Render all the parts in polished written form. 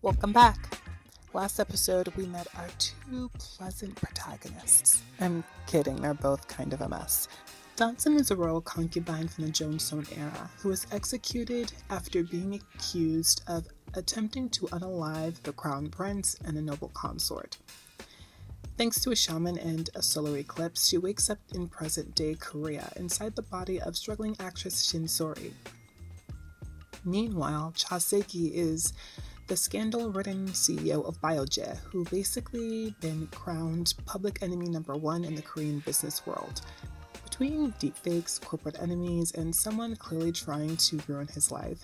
Welcome back. Last episode, we met our two pleasant protagonists. I'm kidding, they're both kind of a mess. Danson is a royal concubine from the Jonestown era who was executed after being accused of attempting to unalive the crown prince and a noble consort. Thanks to a shaman and a solar eclipse, she wakes up in present-day Korea inside the body of struggling actress Shin Sori. Meanwhile, Cha Se-gi is the scandal-ridden CEO of Bioje, who basically been crowned public enemy number one in the Korean business world. Between deepfakes, corporate enemies, and someone clearly trying to ruin his life,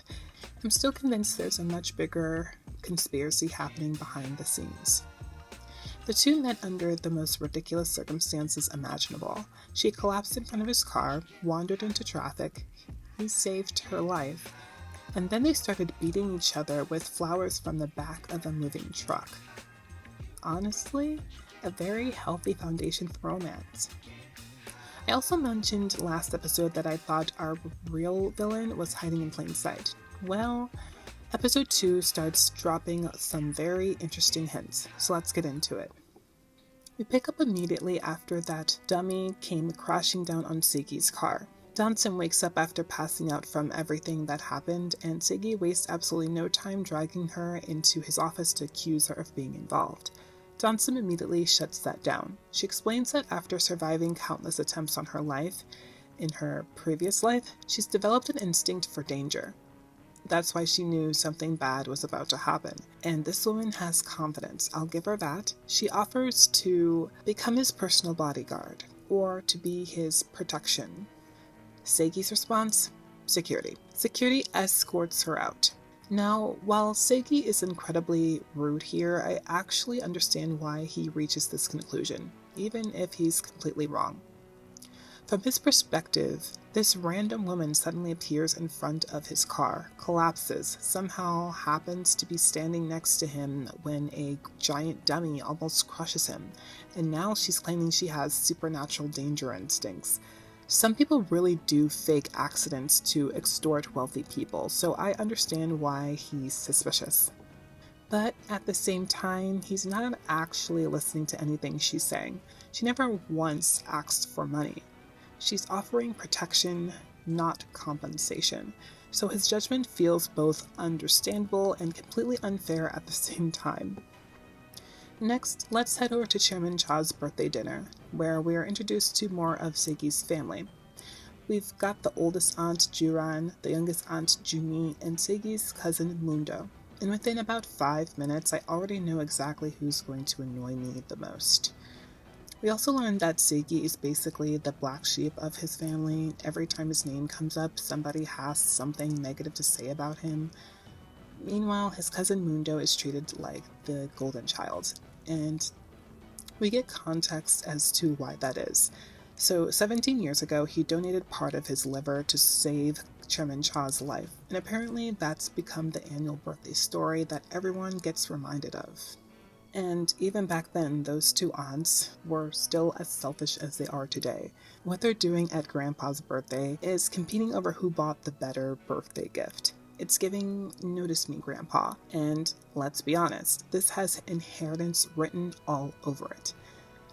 I'm still convinced there's a much bigger conspiracy happening behind the scenes. The two met under the most ridiculous circumstances imaginable. She collapsed in front of his car, wandered into traffic, he saved her life, and then they started beating each other with flowers from the back of a moving truck. Honestly, a very healthy foundation for romance. I also mentioned last episode that I thought our real villain was hiding in plain sight. Well, episode 2 starts dropping some very interesting hints, so let's get into it. We pick up immediately after that dummy came crashing down on Se-gi's car. Danson wakes up after passing out from everything that happened, and Se-gi wastes absolutely no time dragging her into his office to accuse her of being involved. Danson immediately shuts that down. She explains that after surviving countless attempts on her life, in her previous life, she's developed an instinct for danger. That's why she knew something bad was about to happen. And this woman has confidence, I'll give her that. She offers to become his personal bodyguard, or to be his protection. Se-gi's response? Security. Security escorts her out. Now, while Se-gi is incredibly rude here, I actually understand why he reaches this conclusion, even if he's completely wrong. From his perspective, this random woman suddenly appears in front of his car, collapses, somehow happens to be standing next to him when a giant dummy almost crushes him, and now she's claiming she has supernatural danger instincts. Some people really do fake accidents to extort wealthy people, so I understand why he's suspicious. But at the same time, he's not actually listening to anything she's saying. She never once asked for money. She's offering protection, not compensation. So his judgment feels both understandable and completely unfair at the same time. Next, let's head over to Chairman Cha's birthday dinner, where we are introduced to more of Se-gi's family. We've got the oldest aunt Juran, the youngest aunt Jumi, and Se-gi's cousin Mundo. And within about 5 minutes, I already know exactly who's going to annoy me the most. We also learned that Se-gi is basically the black sheep of his family. Every time his name comes up, somebody has something negative to say about him. Meanwhile, his cousin Mundo is treated like the golden child, and we get context as to why that is. So 17 years ago, he donated part of his liver to save Chairman Cha's life, and apparently that's become the annual birthday story that everyone gets reminded of. And even back then, those two aunts were still as selfish as they are today. What they're doing at Grandpa's birthday is competing over who bought the better birthday gift. It's giving notice me, Grandpa, and let's be honest, this has inheritance written all over it.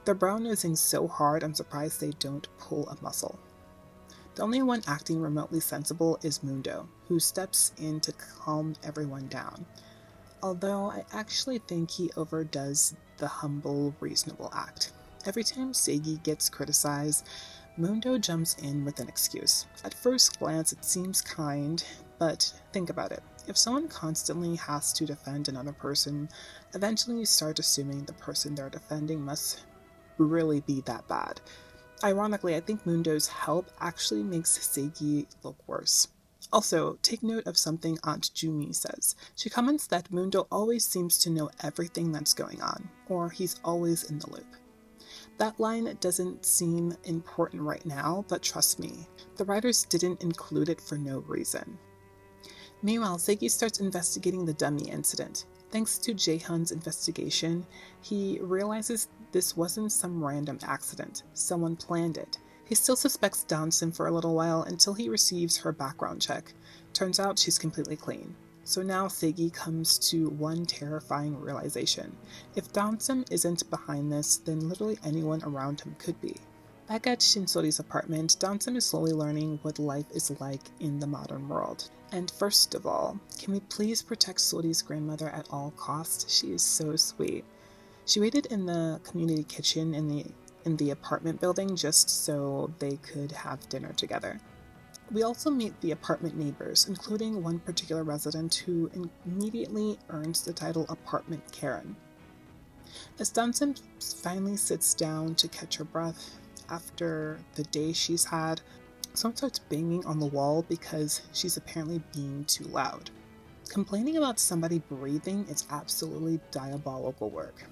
They're brown-nosing so hard, I'm surprised they don't pull a muscle. The only one acting remotely sensible is Mundo, who steps in to calm everyone down. Although I actually think he overdoes the humble, reasonable act. Every time Se-gi gets criticized, Mundo jumps in with an excuse. At first glance, it seems kind, but think about it. If someone constantly has to defend another person, eventually you start assuming the person they're defending must really be that bad. Ironically, I think Mundo's help actually makes Se-gi look worse. Also, take note of something Aunt Jumi says. She comments that Mundo always seems to know everything that's going on, or he's always in the loop. That line doesn't seem important right now, but trust me, the writers didn't include it for no reason. Meanwhile, Se-gi starts investigating the dummy incident. Thanks to Jae-hun's investigation, he realizes this wasn't some random accident. Someone planned it. He still suspects Danson for a little while until he receives her background check. Turns out she's completely clean. So now Seigi comes to one terrifying realization. If Dansum isn't behind this, then literally anyone around him could be. Back at Shinsori's apartment, Dansum is slowly learning what life is like in the modern world. And first of all, can we please protect Sori's grandmother at all costs? She is so sweet. She waited in the community kitchen in the apartment building just so they could have dinner together. We also meet the apartment neighbors, including one particular resident who immediately earns the title Apartment Karen. As Dansum finally sits down to catch her breath after the day she's had, someone starts banging on the wall because she's apparently being too loud. Complaining about somebody breathing is absolutely diabolical work.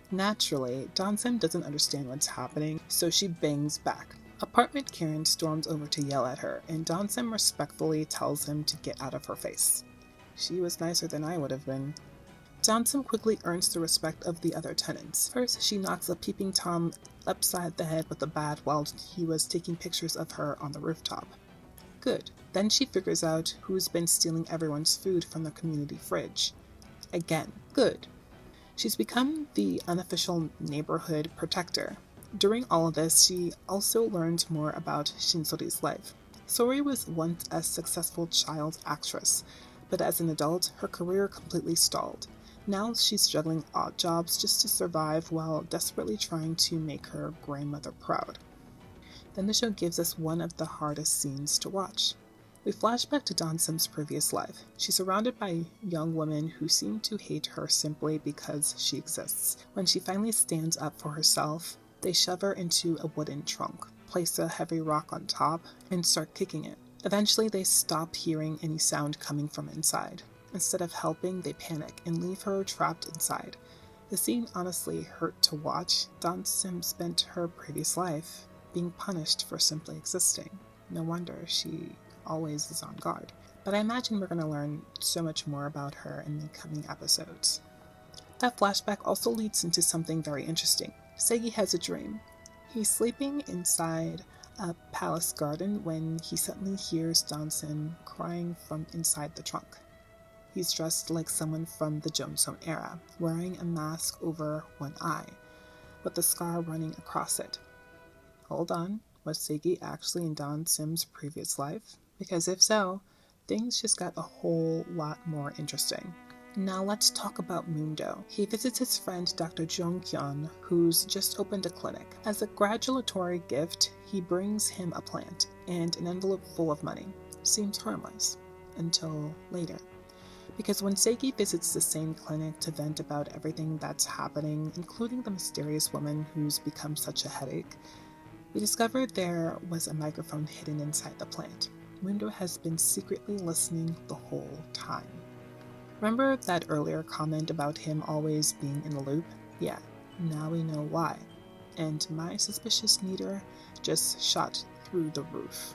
Naturally, Dansum doesn't understand what's happening, so she bangs back. Apartment Karen storms over to yell at her, and Dansum respectfully tells him to get out of her face. She was nicer than I would have been. Dansum quickly earns the respect of the other tenants. First, she knocks a peeping Tom upside the head with a bat while he was taking pictures of her on the rooftop. Good. Then she figures out who's been stealing everyone's food from the community fridge. Again, good. She's become the unofficial neighborhood protector. During all of this, she also learned more about Shinsori's life. Sori was once a successful child actress, but as an adult, her career completely stalled. Now she's juggling odd jobs just to survive while desperately trying to make her grandmother proud. Then the show gives us one of the hardest scenes to watch. We flash back to Dansum's previous life. She's surrounded by young women who seem to hate her simply because she exists. When she finally stands up for herself, they shove her into a wooden trunk, place a heavy rock on top, and start kicking it. Eventually, they stop hearing any sound coming from inside. Instead of helping, they panic and leave her trapped inside. The scene honestly hurt to watch. Dansum spent her previous life being punished for simply existing. No wonder she always is on guard. But I imagine we're going to learn so much more about her in the coming episodes. That flashback also leads into something very interesting. Seigi has a dream. He's sleeping inside a palace garden when he suddenly hears Dansum crying from inside the trunk. He's dressed like someone from the Joseon era, wearing a mask over one eye, with a scar running across it. Hold on, was Seigi actually in Dansum's previous life? Because if so, things just got a whole lot more interesting. Now let's talk about Mundo. He visits his friend Dr. Jong-kyun, who's just opened a clinic. As a gratulatory gift, he brings him a plant and an envelope full of money. Seems harmless, until later. Because when Seigi visits the same clinic to vent about everything that's happening, including the mysterious woman who's become such a headache, we discovered there was a microphone hidden inside the plant. Mundo has been secretly listening the whole time. Remember that earlier comment about him always being in the loop? Yeah, now we know why. And my suspicious meter just shot through the roof.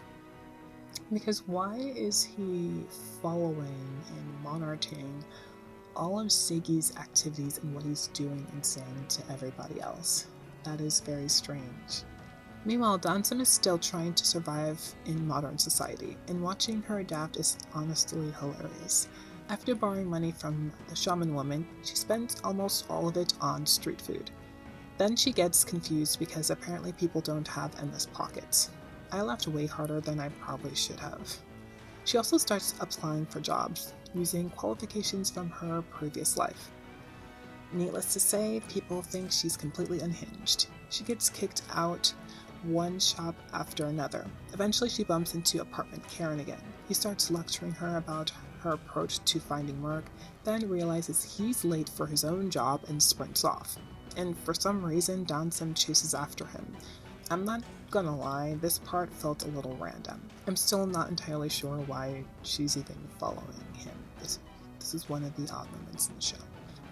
Because why is he following and monitoring all of Seigi's activities and what he's doing and saying to everybody else? That is very strange. Meanwhile, Dansum is still trying to survive in modern society, and watching her adapt is honestly hilarious. After borrowing money from the shaman woman, she spends almost all of it on street food. Then she gets confused because apparently people don't have endless pockets. I laughed way harder than I probably should have. She also starts applying for jobs, using qualifications from her previous life. Needless to say, people think she's completely unhinged. She gets kicked out one shop after another. Eventually she bumps into Apartment Karen again. He starts lecturing her about her approach to finding work, then realizes he's late for his own job and sprints off. And for some reason, Dansum chases after him. I'm not gonna lie, this part felt a little random. I'm still not entirely sure why she's even following him. This is one of the odd moments in the show.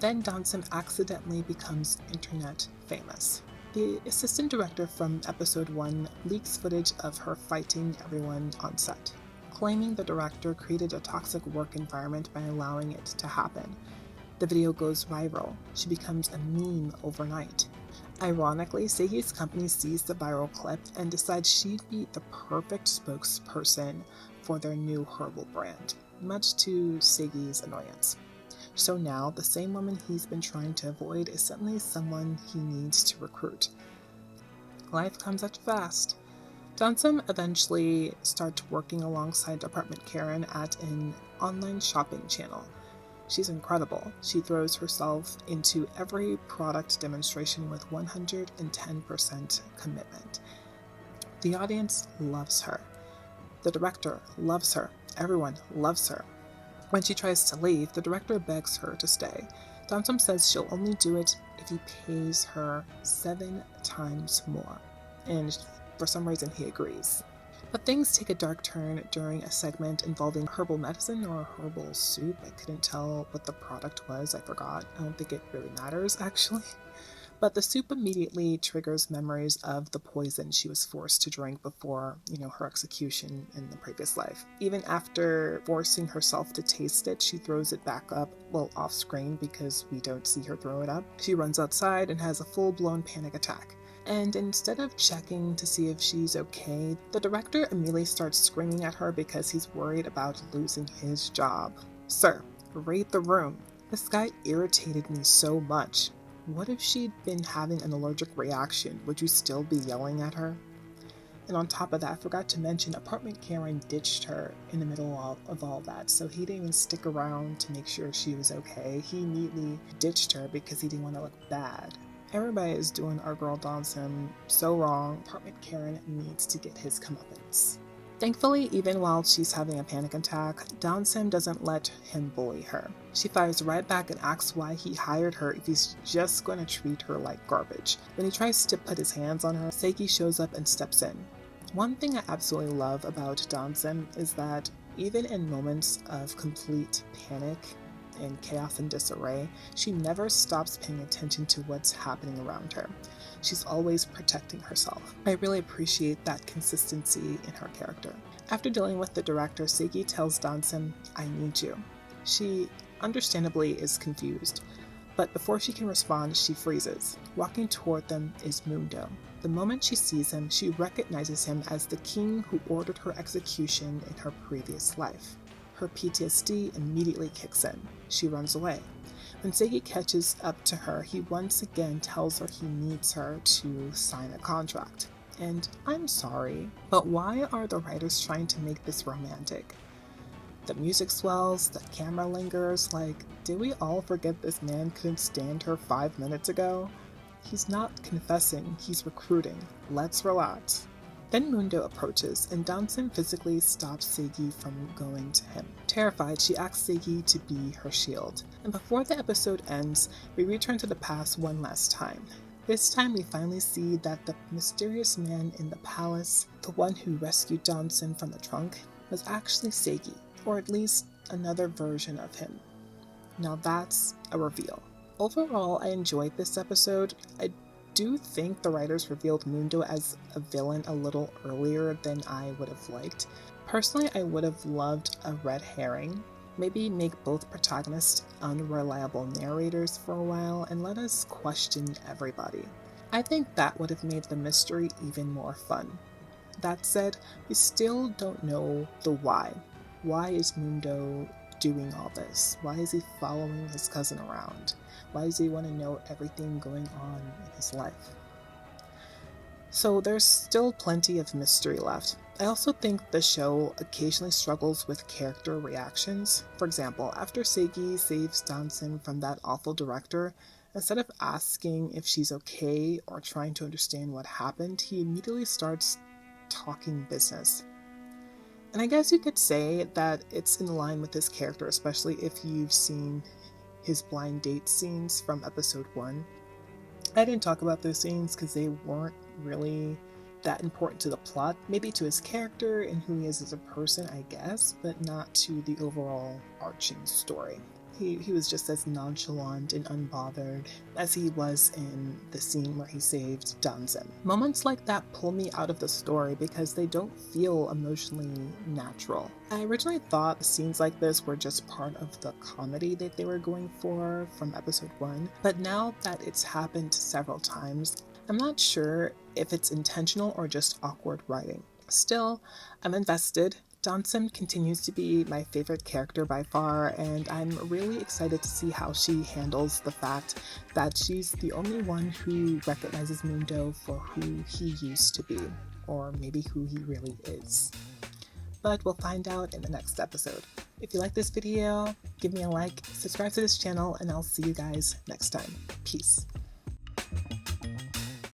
Then Dansum accidentally becomes internet famous. The assistant director from episode 1 leaks footage of her fighting everyone on set, claiming the director created a toxic work environment by allowing it to happen. The video goes viral. She becomes a meme overnight. Ironically, Seigi's company sees the viral clip and decides she'd be the perfect spokesperson for their new herbal brand. much to Seigi's annoyance. So now, the same woman he's been trying to avoid is suddenly someone he needs to recruit. Life comes at you fast. Dansum eventually starts working alongside Apartment Karen at an online shopping channel. She's incredible. She throws herself into every product demonstration with 110% commitment. The audience loves her. The director loves her. Everyone loves her. When she tries to leave, the director begs her to stay. Dansum says she'll only do it if he pays her 7 times more. And for some reason, he agrees. But things take a dark turn during a segment involving herbal medicine or herbal soup. I couldn't tell what the product was. I forgot. I don't think it really matters, actually. But the soup immediately triggers memories of the poison she was forced to drink before, her execution in the previous life. Even after forcing herself to taste it, she throws it back up, off screen because we don't see her throw it up. She runs outside and has a full-blown panic attack. And instead of checking to see if she's okay, the director immediately starts screaming at her because he's worried about losing his job. Sir, read the room. This guy irritated me so much. What if she'd been having an allergic reaction? Would you still be yelling at her? And on top of that, I forgot to mention Apartment Karen ditched her in the middle of all that, so he didn't even stick around to make sure she was okay. He immediately ditched her because he didn't want to look bad. Everybody is doing our girl Dansum so wrong. Apartment Karen needs to get his comeuppance. Thankfully, even while she's having a panic attack, Dansum doesn't let him bully her. She fires right back and asks why he hired her if he's just going to treat her like garbage. When he tries to put his hands on her, Seigi shows up and steps in. One thing I absolutely love about Dansum is that even in moments of complete panic and chaos and disarray, she never stops paying attention to what's happening around her. She's always protecting herself. I really appreciate that consistency in her character. After dealing with the director, Seigi tells Dansum, "I need you." She understandably is confused, but before she can respond, she freezes. Walking toward them is Mundo. The moment she sees him, she recognizes him as the king who ordered her execution in her previous life. Her PTSD immediately kicks in. She runs away. When Seigi catches up to her, he once again tells her he needs her to sign a contract. And I'm sorry, but why are the writers trying to make this romantic? The music swells, the camera lingers, did we all forget this man couldn't stand her 5 minutes ago? He's not confessing, he's recruiting. Let's relax. Then Mundo approaches, and Dansum physically stops Seigi from going to him. Terrified, she asks Seigi to be her shield. And before the episode ends, we return to the past one last time. This time we finally see that the mysterious man in the palace, the one who rescued Dansum from the trunk, was actually Seigi, or at least another version of him. Now that's a reveal. Overall, I enjoyed this episode. I do think the writers revealed Mundo as a villain a little earlier than I would have liked. Personally, I would have loved a red herring. Maybe make both protagonists unreliable narrators for a while and let us question everybody. I think that would have made the mystery even more fun. That said, we still don't know the why. Why is Mundo doing all this? Why is he following his cousin around? Why does he want to know everything going on in his life? So there's still plenty of mystery left. I also think the show occasionally struggles with character reactions. For example, after Seigi saves Dansum from that awful director, instead of asking if she's okay or trying to understand what happened, he immediately starts talking business. And I guess you could say that it's in line with his character, especially if you've seen his blind date scenes from episode 1. I didn't talk about those scenes because they weren't really that important to the plot, maybe to his character and who he is as a person, I guess, but not to the overall arching story. He was just as nonchalant and unbothered as he was in the scene where he saved Dansum. Moments like that pull me out of the story because they don't feel emotionally natural. I originally thought scenes like this were just part of the comedy that they were going for from episode 1, but now that it's happened several times, I'm not sure if it's intentional or just awkward writing. Still, I'm invested. Johnson continues to be my favorite character by far, and I'm really excited to see how she handles the fact that she's the only one who recognizes Mundo for who he used to be, or maybe who he really is. But we'll find out in the next episode. If you like this video, give me a like, subscribe to this channel, and I'll see you guys next time. Peace.